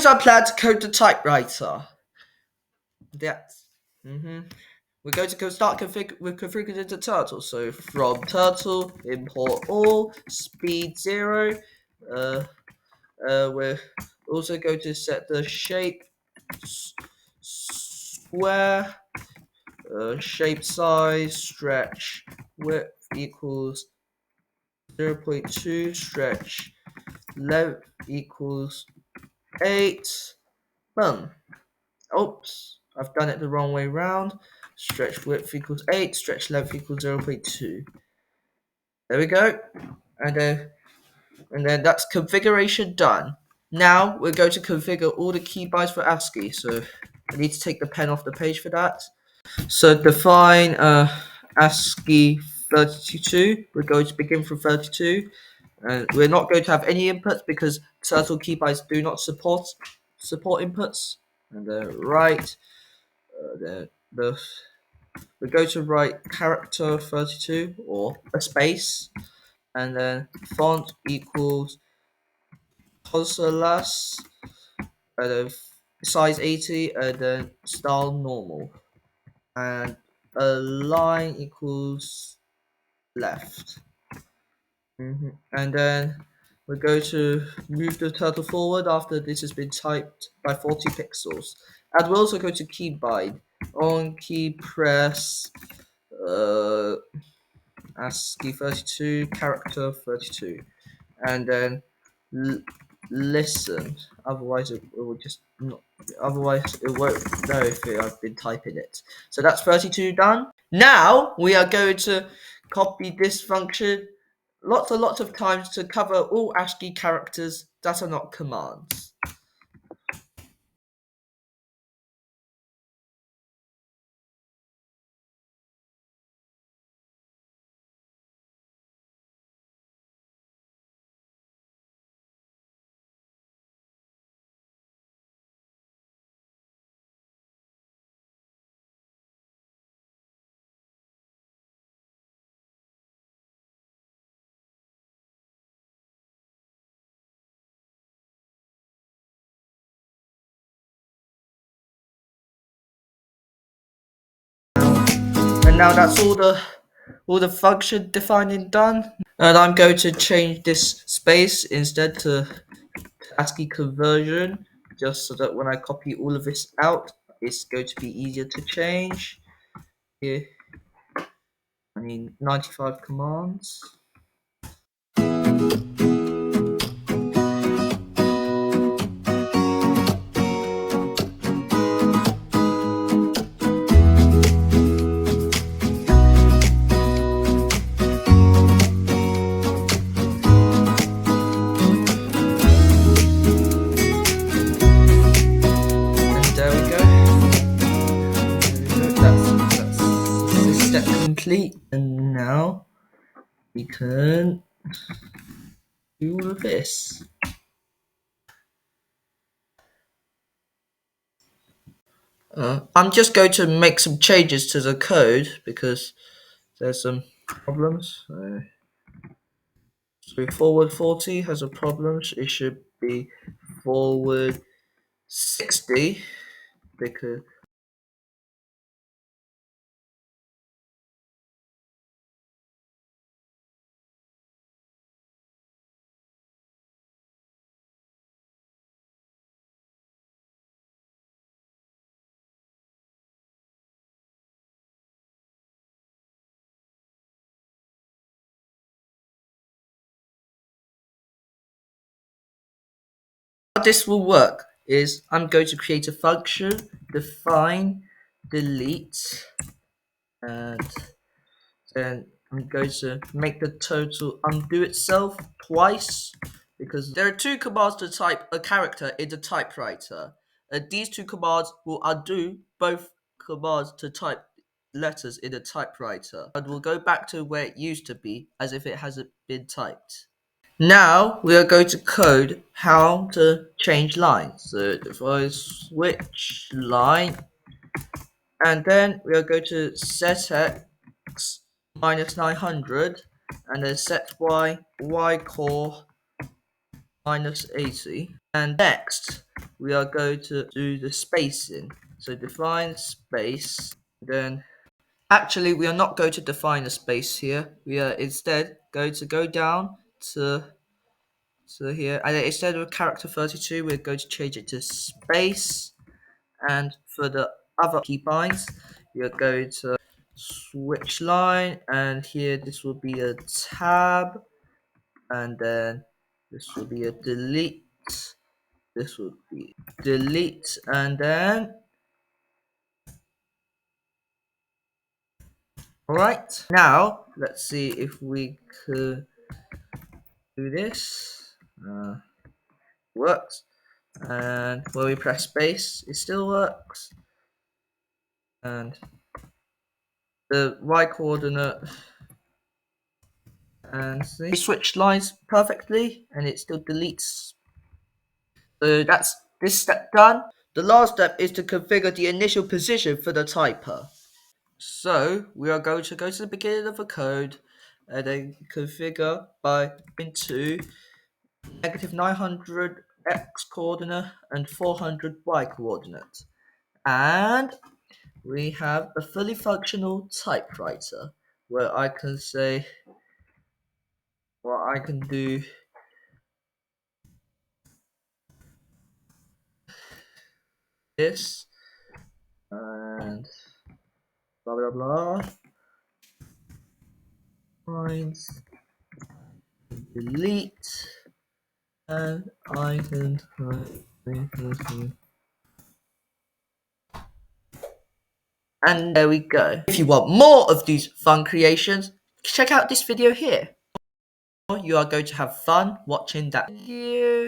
our plan to code the typewriter. We're going to start configuring the turtle. So from turtle, import all, speed 0. We're also going to set the shape square, shape size, stretch width equals 0.2, stretch length equals 8. Boom. Oops, I've done it the wrong way round. Stretch width equals 8, stretch length equals 0.2. There we go. And then that's configuration done. Now we're going to configure all the key bindings for ASCII. So I need to take the pen off the page for that. So define ASCII 32. We're going to begin from 32. And we're not going to have any inputs because Turtle key bindings do not support inputs. And then we're going to write character 32 or a space, and then font equals Consolas, and then size 80, and then style normal, and align equals left. And then we're going to move the turtle forward after this has been typed by 40 pixels. And we're also going to key bind on key press ASCII 32 character 32, and then listen. Otherwise, it will just not. Otherwise, it won't know if I've been typing it. So that's 32 done. Now we are going to copy this function lots and lots of times to cover all ASCII characters that are not commands. And now that's all the function defining done. And I'm going to change this space instead to ASCII conversion, just so that when I copy all of this out, it's going to be easier to change. Here, I need 95 commands. Complete, and now we can do all of this. I'm just going to make some changes to the code because there's some problems. So forward 40 has a problem. It should be forward 60 because how this will work is I'm going to create a function, define, delete, and then I'm going to make the total undo itself twice because there are two commands to type a character in the typewriter. And these two commands will undo both commands to type letters in a typewriter, and we'll go back to where it used to be as if it hasn't been typed. Now we are going to code how to change lines. So if I switch line, and then we are going to set x minus 900, and then set y core -80. And next, we are going to do the spacing. So define space, then actually we are not going to define a space here. We are instead going to go down to here, and then instead of character 32, we're going to change it to space. And for the other keybinds, you're going to switch line, and here this will be a tab, and then this will be a delete. This will be delete, and then alright. Now let's see if we could do this. Works. And when we press space, it still works. And the y coordinate, and see, we switched lines perfectly, and it still deletes. So that's this step done. The last step is to configure the initial position for the typer. So we are going to go to the beginning of the code and then configure by into -900 x coordinate and 400 y coordinate. And we have a fully functional typewriter where I can say, well, I can do this and blah blah blah. Find, delete, and I can and there we go. If you want more of these fun creations, check out this video here. You are going to have fun watching that video.